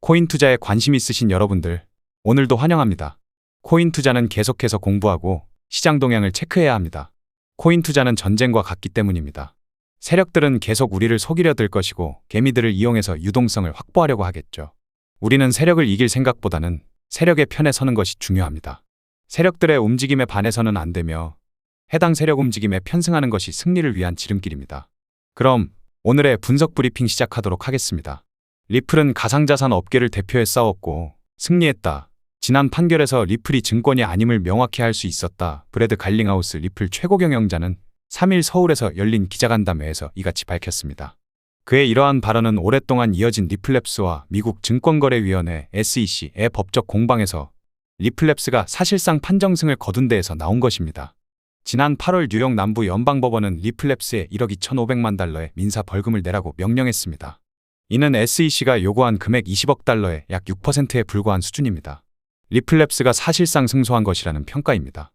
코인 투자에 관심 있으신 여러분들, 오늘도 환영합니다. 코인 투자는 계속해서 공부하고 시장 동향을 체크해야 합니다. 코인 투자는 전쟁과 같기 때문입니다. 세력들은 계속 우리를 속이려 들 것이고 개미들을 이용해서 유동성을 확보하려고 하겠죠. 우리는 세력을 이길 생각보다는 세력의 편에 서는 것이 중요합니다. 세력들의 움직임에 반해서는 안 되며 해당 세력 움직임에 편승하는 것이 승리를 위한 지름길입니다. 그럼 오늘의 분석 브리핑 시작하도록 하겠습니다. 리플은 가상자산 업계를 대표해 싸웠고 승리했다. 지난 판결에서 리플이 증권이 아님을 명확히 할 수 있었다. 브래드 갈링하우스 리플 최고 경영자는 3일 서울에서 열린 기자간담회에서 이같이 밝혔습니다. 그의 이러한 발언은 오랫동안 이어진 리플랩스와 미국 증권거래위원회 SEC의 법적 공방에서 리플랩스가 사실상 판정승을 거둔 데에서 나온 것입니다. 지난 8월 뉴욕 남부 연방법원은 리플랩스에 1억 2,500만 달러의 민사 벌금을 내라고 명령했습니다. 이는 SEC가 요구한 금액 20억 달러의 약 6%에 불과한 수준입니다. 리플랩스가 사실상 승소한 것이라는 평가입니다.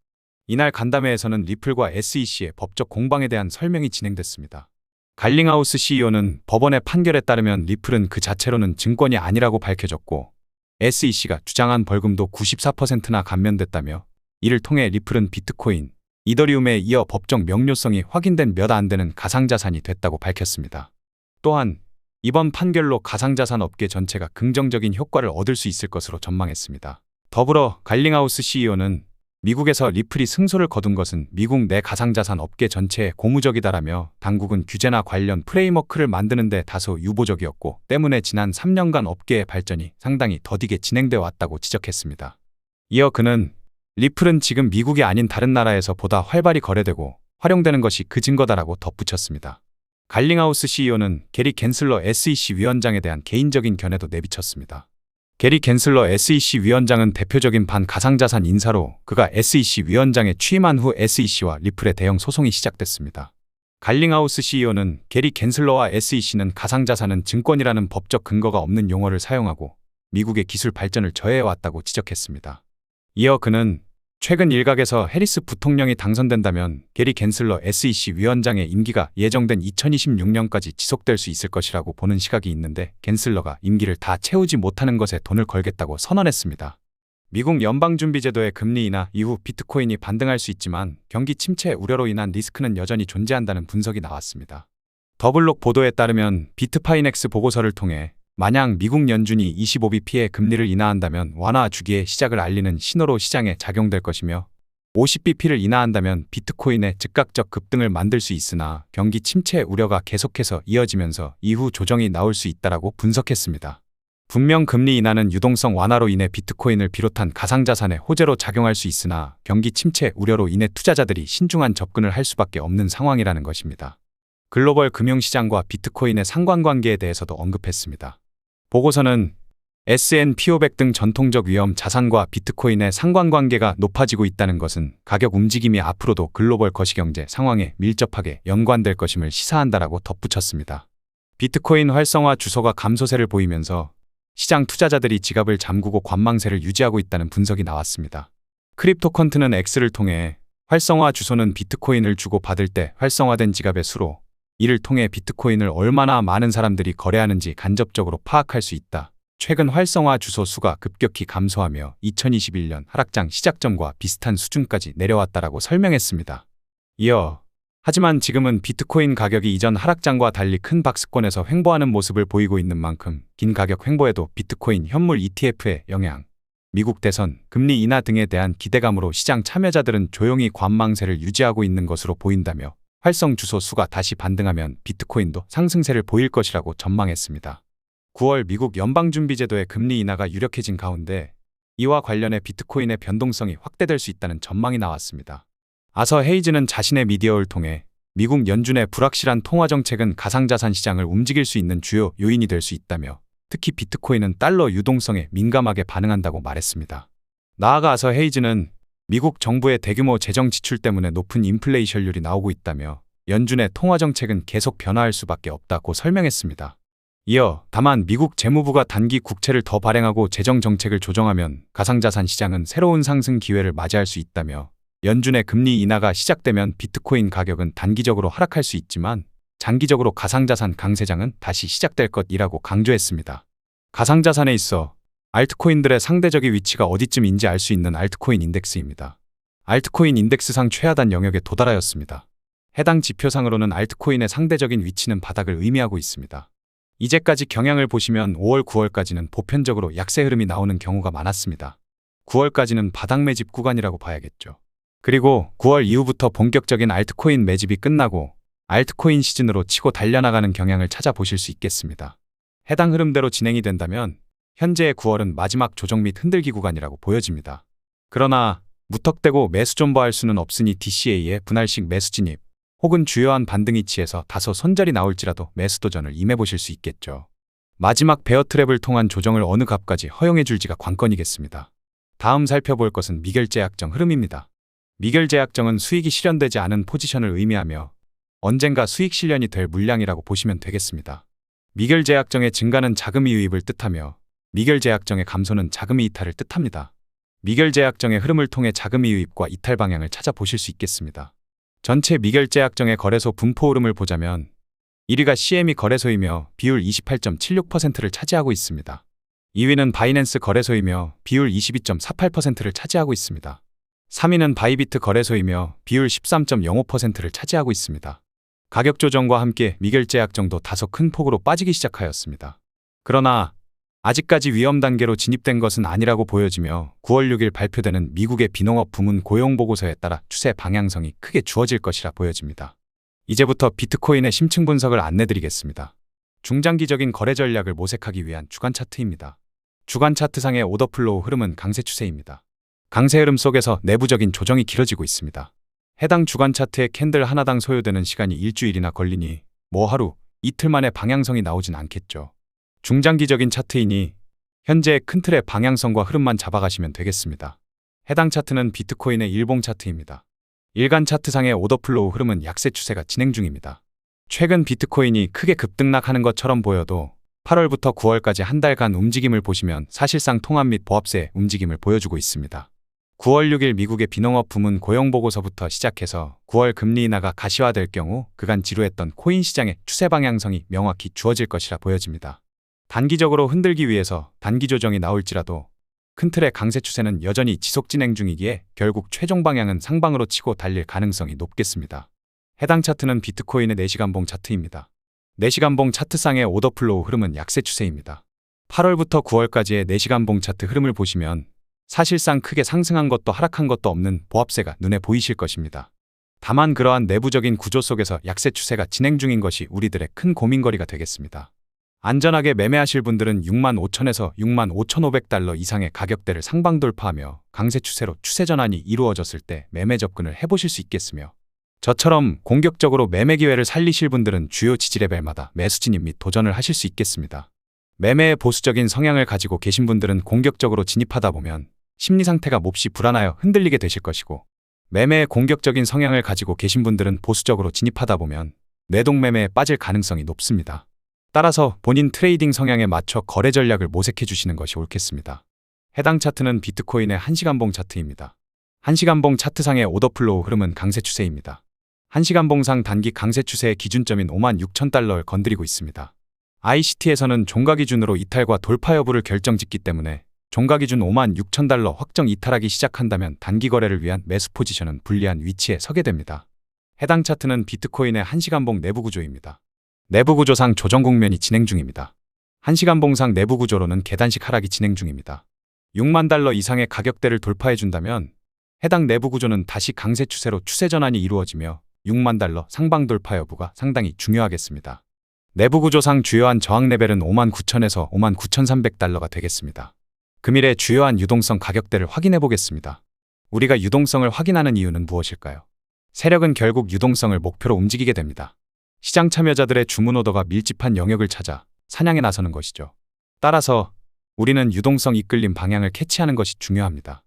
이날 간담회에서는 리플과 SEC의 법적 공방에 대한 설명이 진행됐습니다. 갈링하우스 CEO는 법원의 판결에 따르면 리플은 그 자체로는 증권이 아니라고 밝혀졌고 SEC가 주장한 벌금도 94%나 감면됐다며 이를 통해 리플은 비트코인, 이더리움에 이어 법적 명료성이 확인된 몇 안 되는 가상자산이 됐다고 밝혔습니다. 또한 이번 판결로 가상자산 업계 전체가 긍정적인 효과를 얻을 수 있을 것으로 전망했습니다. 더불어 갈링하우스 CEO는 미국에서 리플이 승소를 거둔 것은 미국 내 가상자산 업계 전체에 고무적이다라며 당국은 규제나 관련 프레임워크를 만드는 데 다소 유보적이었고 때문에 지난 3년간 업계의 발전이 상당히 더디게 진행되어 왔다고 지적했습니다. 이어 그는 리플은 지금 미국이 아닌 다른 나라에서 보다 활발히 거래되고 활용되는 것이 그 증거다라고 덧붙였습니다. 갈링하우스 CEO는 게리 갠슬러 SEC 위원장에 대한 개인적인 견해도 내비쳤습니다. 게리 갠슬러 SEC 위원장은 대표적인 반가상자산 인사로 그가 SEC 위원장에 취임한 후 SEC와 리플의 대형 소송이 시작됐습니다. 갈링하우스 CEO는 게리 갠슬러와 SEC는 가상자산은 증권이라는 법적 근거가 없는 용어를 사용하고 미국의 기술 발전을 저해해왔다고 지적했습니다. 이어 그는 최근 일각에서 해리스 부통령이 당선된다면 게리 갠슬러 SEC 위원장의 임기가 예정된 2026년까지 지속될 수 있을 것이라고 보는 시각이 있는데 갠슬러가 임기를 다 채우지 못하는 것에 돈을 걸겠다고 선언했습니다. 미국 연방준비제도의 금리 인하 이후 비트코인이 반등할 수 있지만 경기 침체 우려로 인한 리스크는 여전히 존재한다는 분석이 나왔습니다. 더블록 보도에 따르면 비트파이넥스 보고서를 통해 만약 미국 연준이 25bp의 금리를 인하한다면 완화 주기의 시작을 알리는 신호로 시장에 작용될 것이며 50bp를 인하한다면 비트코인의 즉각적 급등을 만들 수 있으나 경기 침체 우려가 계속해서 이어지면서 이후 조정이 나올 수 있다라고 분석했습니다. 분명 금리 인하는 유동성 완화로 인해 비트코인을 비롯한 가상자산의 호재로 작용할 수 있으나 경기 침체 우려로 인해 투자자들이 신중한 접근을 할 수밖에 없는 상황이라는 것입니다. 글로벌 금융시장과 비트코인의 상관관계에 대해서도 언급했습니다. 보고서는 S&P 500 등 전통적 위험 자산과 비트코인의 상관관계가 높아지고 있다는 것은 가격 움직임이 앞으로도 글로벌 거시경제 상황에 밀접하게 연관될 것임을 시사한다라고 덧붙였습니다. 비트코인 활성화 주소가 감소세를 보이면서 시장 투자자들이 지갑을 잠그고 관망세를 유지하고 있다는 분석이 나왔습니다. 크립토컨트는 X를 통해 활성화 주소는 비트코인을 주고 받을 때 활성화된 지갑의 수로 이를 통해 비트코인을 얼마나 많은 사람들이 거래하는지 간접적으로 파악할 수 있다. 최근 활성화 주소 수가 급격히 감소하며 2021년 하락장 시작점과 비슷한 수준까지 내려왔다라고 설명했습니다. 이어 하지만 지금은 비트코인 가격이 이전 하락장과 달리 큰 박스권에서 횡보하는 모습을 보이고 있는 만큼 긴 가격 횡보에도 비트코인 현물 ETF의 영향, 미국 대선, 금리 인하 등에 대한 기대감으로 시장 참여자들은 조용히 관망세를 유지하고 있는 것으로 보인다며 활성 주소 수가 다시 반등하면 비트코인도 상승세를 보일 것이라고 전망했습니다. 9월 미국 연방준비제도의 금리 인하가 유력해진 가운데 이와 관련해 비트코인의 변동성이 확대될 수 있다는 전망이 나왔습니다. 아서 헤이즈는 자신의 미디어를 통해 미국 연준의 불확실한 통화정책은 가상자산 시장을 움직일 수 있는 주요 요인이 될 수 있다며 특히 비트코인은 달러 유동성에 민감하게 반응한다고 말했습니다. 나아가 아서 헤이즈는 미국 정부의 대규모 재정 지출 때문에 높은 인플레이션율이 나오고 있다며 연준의 통화정책은 계속 변화할 수밖에 없다고 설명했습니다. 이어 다만 미국 재무부가 단기 국채를 더 발행하고 재정 정책을 조정하면 가상자산 시장은 새로운 상승 기회를 맞이할 수 있다며 연준의 금리 인하가 시작되면 비트코인 가격은 단기적으로 하락할 수 있지만 장기적으로 가상자산 강세장은 다시 시작될 것이라고 강조했습니다. 가상자산에 있어 알트코인들의 상대적인 위치가 어디쯤인지 알 수 있는 알트코인 인덱스입니다. 알트코인 인덱스상 최하단 영역에 도달하였습니다. 해당 지표상으로는 알트코인의 상대적인 위치는 바닥을 의미하고 있습니다. 이제까지 경향을 보시면 5월, 9월까지는 보편적으로 약세 흐름이 나오는 경우가 많았습니다. 9월까지는 바닥 매집 구간이라고 봐야겠죠. 그리고 9월 이후부터 본격적인 알트코인 매집이 끝나고 알트코인 시즌으로 치고 달려나가는 경향을 찾아보실 수 있겠습니다. 해당 흐름대로 진행이 된다면 현재의 9월은 마지막 조정 및 흔들기 구간이라고 보여집니다. 그러나 무턱대고 매수 존버할 수는 없으니 DCA의 분할식 매수 진입 혹은 주요한 반등 위치에서 다소 손절이 나올지라도 매수 도전을 임해보실 수 있겠죠. 마지막 베어 트랩을 통한 조정을 어느 값까지 허용해줄지가 관건이겠습니다. 다음 살펴볼 것은 미결제약정 흐름입니다. 미결제약정은 수익이 실현되지 않은 포지션을 의미하며 언젠가 수익 실현이 될 물량이라고 보시면 되겠습니다. 미결제약정의 증가는 자금이 유입을 뜻하며 미결제약정의 감소는 자금이 이탈을 뜻합니다. 미결제약정의 흐름을 통해 자금이 유입과 이탈 방향을 찾아보실 수 있겠습니다. 전체 미결제약정의 거래소 분포 흐름을 보자면 1위가 CME 거래소이며 비율 28.76%를 차지하고 있습니다. 2위는 바이낸스 거래소이며 비율 22.48%를 차지하고 있습니다. 3위는 바이비트 거래소이며 비율 13.05%를 차지하고 있습니다. 가격 조정과 함께 미결제약정도 다소 큰 폭으로 빠지기 시작하였습니다. 그러나 아직까지 위험 단계로 진입된 것은 아니라고 보여지며 9월 6일 발표되는 미국의 비농업 부문 고용 보고서에 따라 추세 방향성이 크게 주어질 것이라 보여집니다. 이제부터 비트코인의 심층 분석을 안내드리겠습니다. 중장기적인 거래 전략을 모색하기 위한 주간 차트입니다. 주간 차트상의 오더 플로우 흐름은 강세 추세입니다. 강세 흐름 속에서 내부적인 조정이 길어지고 있습니다. 해당 주간 차트의 캔들 하나당 소요되는 시간이 일주일이나 걸리니 뭐 하루, 이틀 만에 방향성이 나오진 않겠죠. 중장기적인 차트이니 현재의 큰 틀의 방향성과 흐름만 잡아가시면 되겠습니다. 해당 차트는 비트코인의 일봉 차트입니다. 일간 차트상의 오더 플로우 흐름은 약세 추세가 진행 중입니다. 최근 비트코인이 크게 급등락하는 것처럼 보여도 8월부터 9월까지 한 달간 움직임을 보시면 사실상 통합 및 보합세 움직임을 보여주고 있습니다. 9월 6일 미국의 비농업 부문 고용 보고서부터 시작해서 9월 금리 인하가 가시화될 경우 그간 지루했던 코인 시장의 추세 방향성이 명확히 주어질 것이라 보여집니다. 단기적으로 흔들기 위해서 단기 조정이 나올지라도 큰 틀의 강세 추세는 여전히 지속 진행 중이기에 결국 최종 방향은 상방으로 치고 달릴 가능성이 높겠습니다. 해당 차트는 비트코인의 4시간봉 차트입니다. 4시간봉 차트상의 오더 플로우 흐름은 약세 추세입니다. 8월부터 9월까지의 4시간봉 차트 흐름을 보시면 사실상 크게 상승한 것도 하락한 것도 없는 보합세가 눈에 보이실 것입니다. 다만 그러한 내부적인 구조 속에서 약세 추세가 진행 중인 것이 우리들의 큰 고민거리가 되겠습니다. 안전하게 매매하실 분들은 65,000에서 65,500달러 이상의 가격대를 상방 돌파하며 강세 추세로 추세 전환이 이루어졌을 때 매매 접근을 해보실 수 있겠으며 저처럼 공격적으로 매매 기회를 살리실 분들은 주요 지지 레벨마다 매수 진입 및 도전을 하실 수 있겠습니다. 매매의 보수적인 성향을 가지고 계신 분들은 공격적으로 진입하다 보면 심리 상태가 몹시 불안하여 흔들리게 되실 것이고 매매의 공격적인 성향을 가지고 계신 분들은 보수적으로 진입하다 보면 뇌동매매에 빠질 가능성이 높습니다. 따라서 본인 트레이딩 성향에 맞춰 거래 전략을 모색해 주시는 것이 옳겠습니다. 해당 차트는 비트코인의 1시간봉 차트입니다. 1시간봉 차트상의 오더 플로우 흐름은 강세 추세입니다. 1시간봉상 단기 강세 추세의 기준점인 56,000달러를 건드리고 있습니다. ICT에서는 종가 기준으로 이탈과 돌파 여부를 결정짓기 때문에 종가 기준 56,000달러 확정 이탈하기 시작한다면 단기 거래를 위한 매수 포지션은 불리한 위치에 서게 됩니다. 해당 차트는 비트코인의 1시간봉 내부 구조입니다. 내부 구조상 조정 국면이 진행 중입니다. 1시간봉상 내부 구조로는 계단식 하락이 진행 중입니다. 6만 달러 이상의 가격대를 돌파해준다면 해당 내부 구조는 다시 강세 추세로 추세 전환이 이루어지며 6만 달러 상방 돌파 여부가 상당히 중요하겠습니다. 내부 구조상 주요한 저항 레벨은 59,000에서 59,300달러가 되겠습니다. 금일의 주요한 유동성 가격대를 확인해 보겠습니다. 우리가 유동성을 확인하는 이유는 무엇일까요? 세력은 결국 유동성을 목표로 움직이게 됩니다. 시장 참여자들의 주문 오더가 밀집한 영역을 찾아 사냥에 나서는 것이죠. 따라서 우리는 유동성 이끌림 방향을 캐치하는 것이 중요합니다.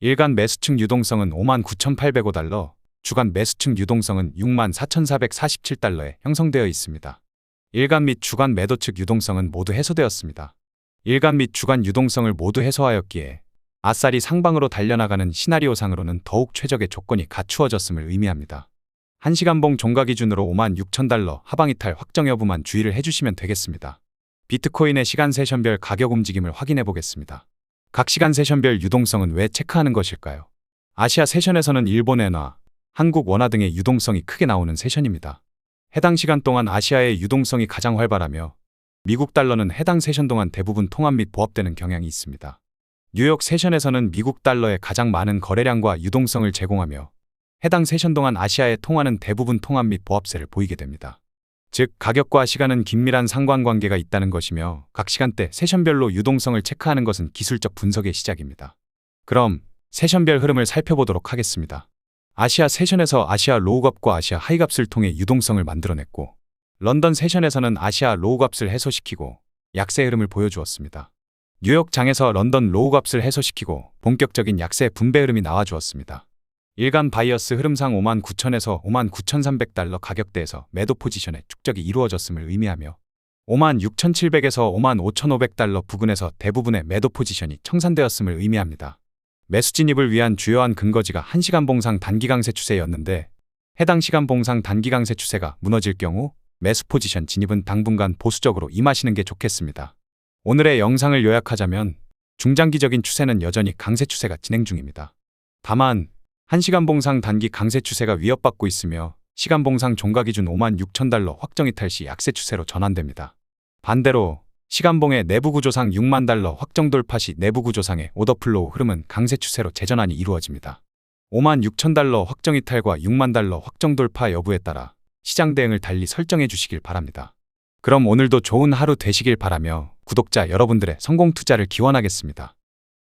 일간 매수층 유동성은 59,805달러, 주간 매수층 유동성은 64,447달러에 형성되어 있습니다. 일간 및 주간 매도 측 유동성은 모두 해소되었습니다. 일간 및 주간 유동성을 모두 해소하였기에 아싸리 상방으로 달려나가는 시나리오상으로는 더욱 최적의 조건이 갖추어졌음을 의미합니다. 1시간봉 종가 기준으로 56,000달러 하방 이탈 확정 여부만 주의를 해주시면 되겠습니다. 비트코인의 시간 세션별 가격 움직임을 확인해 보겠습니다. 각 시간 세션별 유동성은 왜 체크하는 것일까요? 아시아 세션에서는 일본 엔화, 한국 원화 등의 유동성이 크게 나오는 세션입니다. 해당 시간 동안 아시아의 유동성이 가장 활발하며 미국 달러는 해당 세션 동안 대부분 통합 및 보합되는 경향이 있습니다. 뉴욕 세션에서는 미국 달러의 가장 많은 거래량과 유동성을 제공하며 해당 세션 동안 아시아의 통화는 대부분 통합 및 보합세를 보이게 됩니다. 즉, 가격과 시간은 긴밀한 상관관계가 있다는 것이며 각 시간대 세션별로 유동성을 체크하는 것은 기술적 분석의 시작입니다. 그럼 세션별 흐름을 살펴보도록 하겠습니다. 아시아 세션에서 아시아 로우값과 아시아 하이값을 통해 유동성을 만들어냈고 런던 세션에서는 아시아 로우값을 해소시키고 약세 흐름을 보여주었습니다. 뉴욕 장에서 런던 로우값을 해소시키고 본격적인 약세 분배 흐름이 나와주었습니다. 일간 바이어스 흐름상 59,000에서 59,300달러 가격대에서 매도 포지션의 축적이 이루어졌음을 의미하며 56,700에서 55,500달러 부근에서 대부분의 매도 포지션이 청산되었음을 의미합니다. 매수 진입을 위한 주요한 근거지가 1시간 봉상 단기 강세 추세였는데 해당 시간 봉상 단기 강세 추세가 무너질 경우 매수 포지션 진입은 당분간 보수적으로 임하시는 게 좋겠습니다. 오늘의 영상을 요약하자면 중장기적인 추세는 여전히 강세 추세가 진행 중입니다. 다만 1시간 봉상 단기 강세 추세가 위협받고 있으며 시간 봉상 종가 기준 56,000달러 확정 이탈 시 약세 추세로 전환됩니다. 반대로 시간봉의 내부 구조상 6만 달러 확정 돌파 시 내부 구조상의 오더플로우 흐름은 강세 추세로 재전환이 이루어집니다. 56,000달러 확정 이탈과 6만 달러 확정 돌파 여부에 따라 시장 대응을 달리 설정해 주시길 바랍니다. 그럼 오늘도 좋은 하루 되시길 바라며 구독자 여러분들의 성공 투자를 기원하겠습니다.